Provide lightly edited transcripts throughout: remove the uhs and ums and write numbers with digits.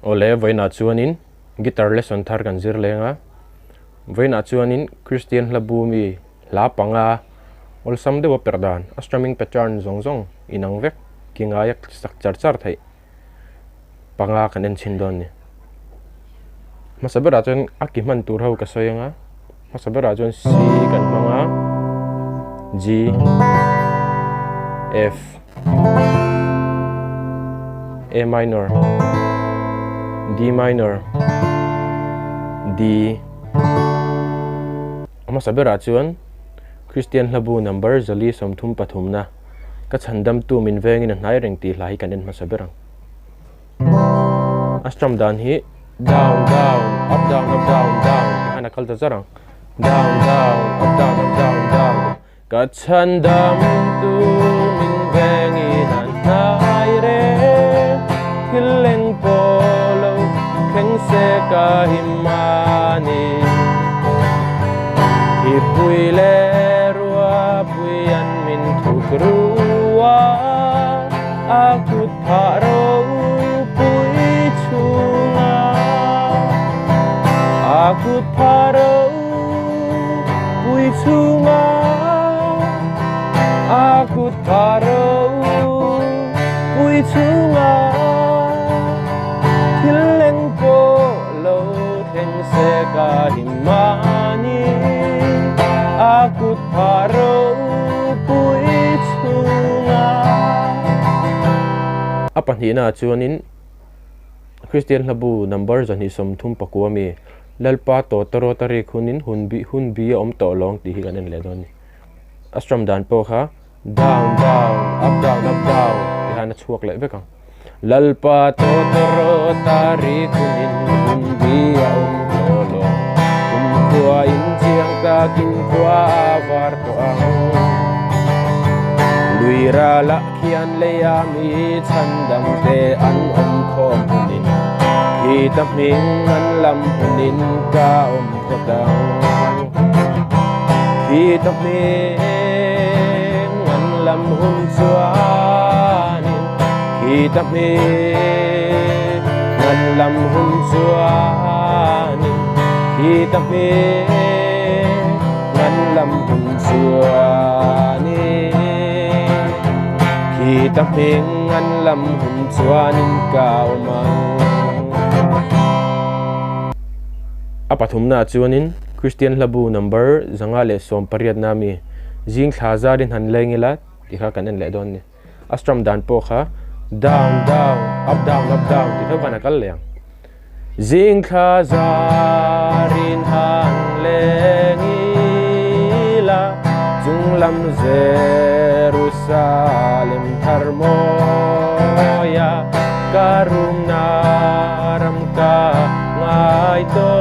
ole voina chuanin guitar lesson thar kan zir lenga voina chuanin Kristian hlabu mi la panga ol sam de wa perdan a strumming pattern zong zong inang vek kinga yak sak char char thai panga kan en chin don ni masabera chuan akiman tur ho ka soyanga masabera chuan C kan manga G F A minor D minor D masabera chuan Kristian hlabu number zali somthum pathumna ka chandam tu min vengin hnai reng ti hlai kan en masaberang astram dan hi down down up down up down down hana kalta zarang down down up down up down down ka chandam tu min vengin hnai re hileng polo kheng se ka himani hi pui le puyan min thukrua akut pharo pui chunga akut pharo pui chunga akut pharo pui chunga hileng po lo theng se ka himani akut pharo pui chunga apan hina chuanin Kristian hlabu number zani somthum pakuami lalpa to taro tari khunin hunbi om to long ti hi kan en le don astram dan po kha down down up down ti hana chuak le bekang lalpa to taro tari khunin hunbi om to long kwa in chiang ta kin kwa var to ang luira la khian le ya mi chandam te an om khom nin khi ta ming an lam nin ka om khodang khi ta ming an lam hun chuan khi ta ming an lam hun chuan khi ta ming an lam hun chuan khi ta ming an lam hun chuan ka omang apathumna chuanin Kristian hlabu number zanga le som pariat nami jing thaza din han lengila ti kha kan en le don ni astram dan po kha down down up down ti tho kana kal leng jing thaza rin han lengila junglam Jerusalem tharmoya karum naram ka ngai to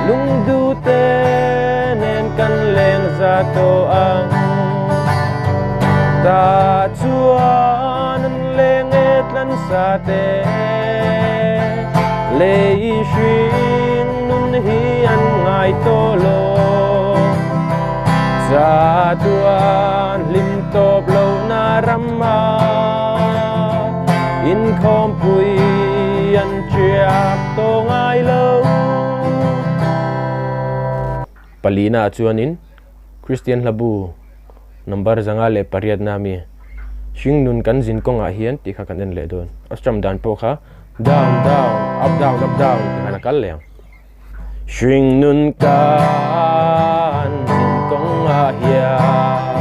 lungdu tenen kan leng za to ang ta chuan leng et lan sa te le shin nun hi an ngai to lo za tuan lim top lo na ramma in khom pui an chiak to ngai lo palina chuanin Kristian hlabu number zanga le pariat nami hringnun kan zin konga hian ti kha kan en le don astram dan po kha down down up down kana kal leng hringnun kan zin konga hian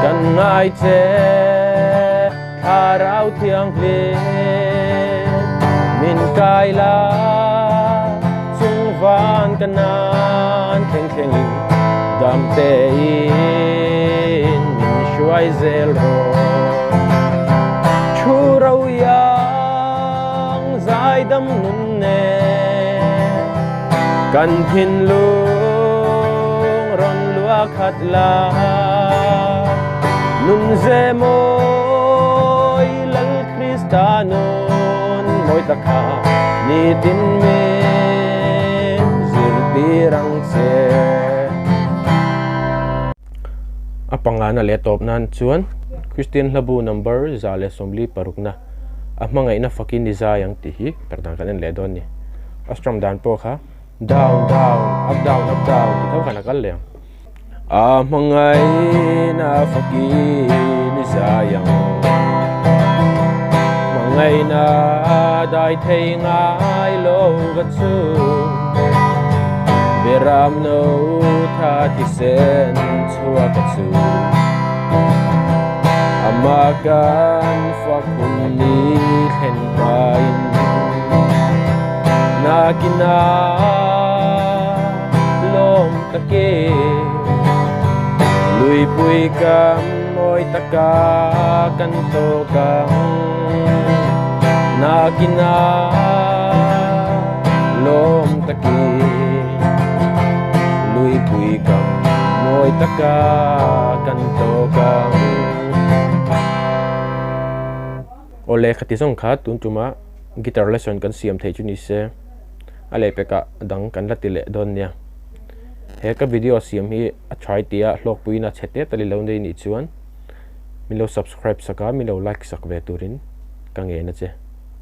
kan ngai che tharau thiang hle min kai la chung van kanan theng theng dam te in min shuai zel ro chu rau yang zai dam nun ne kan phin lung ron lua khat la nun ze moi lal kristanon moi takha ni tin me zirtirang che apangana le top nan chuan Kristian hlabu number zale somli parukna Ahmanga ina fakin niza yang tihi Perhdan kan en le don ni astrum dan po kha down down up down ti thau kana kal le Ahmanga ina fakin niza yang mangai na dai thei ngai lo ga chu beram no tha ti sen chua ka chu Amakan fakuni khen pain Nakina lom take Lui pui kam oi taka kan to kang Nakina lom take Lui pui kam oi taka kan to kang Ole khati song kha tuntuma guitar lesson kan siam thei chu ni se ale peka dang kan la tile don nia he ka video siam hi a try tia hlawkpui na chete tali lo nei ni chuan milo subscribe saka milo like sak ve turin ka nge na che